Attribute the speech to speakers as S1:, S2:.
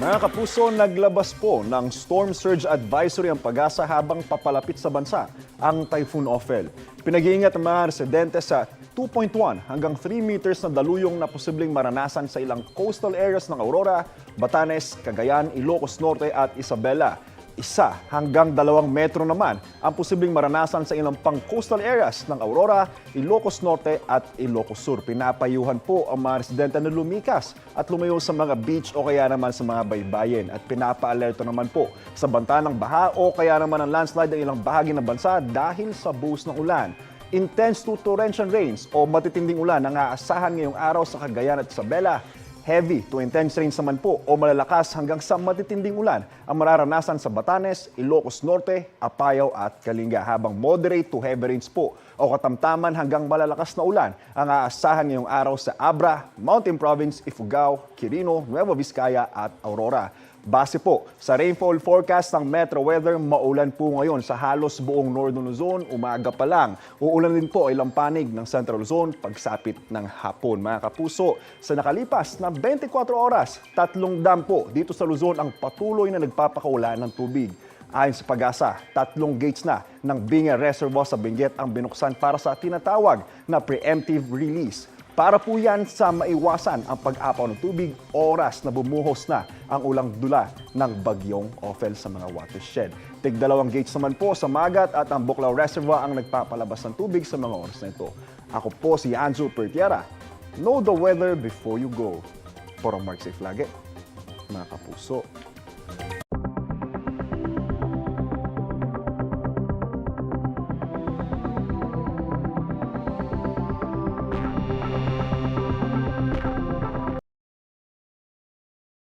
S1: Mga kapuso, naglabas po ng storm surge advisory ang Pag-asa habang papalapit sa bansa ang Typhoon Ophel. Pinag-iingat ang mga residente sa 2.1 hanggang 3 meters na daluyong na posibleng maranasan sa ilang coastal areas ng Aurora, Batanes, Cagayan, Ilocos Norte at Isabela. 1 hanggang 2 metro naman ang posibleng maranasan sa ilang pang-coastal areas ng Aurora, Ilocos Norte at Ilocos Sur. Pinapayuhan po ang mga residente na lumikas at lumayo sa mga beach o kaya naman sa mga baybayin. At pinapa-alerto naman po sa banta ng baha o kaya naman ang landslide ng ilang bahagi ng bansa dahil sa buhos ng ulan. Intense to torrential rains o matitinding ulan ang aasahan ngayong araw sa Cagayan at Isabela. Heavy to intense rains naman po o malalakas hanggang sa matitinding ulan ang mararanasan sa Batanes, Ilocos Norte, Apayao at Kalinga. Habang moderate to heavy rains po o katamtaman hanggang malalakas na ulan ang aasahan ngayong araw sa Abra, Mountain Province, Ifugao, Quirino, Nueva Vizcaya at Aurora. Base po sa rainfall forecast ng Metro Weather, maulan po ngayon sa halos buong Northern Luzon, umaga pa lang. Uulan din po ilang panig ng Central Luzon pagsapit ng hapon. Mga kapuso, sa nakalipas na 24 oras, 3 dam po dito sa Luzon ang patuloy na nagpapakaulan ng tubig. Ayon sa Pag-asa, 3 gates na ng Binge Reservoir sa Benguet ang binuksan para sa tinatawag na preemptive release. Para po yan sa maiwasan ang pag-apaw ng tubig oras na bumuhos na ang ulang dula ng bagyong Ophel sa mga watershed. Tig-2 gates naman po sa Magat at ang Buklaw Reservoir ang nagpapalabas ng tubig sa mga oras na ito. Ako po si Anjo Pertiera. Know the weather before you go. Para Mark Safe lagi, mga kapuso.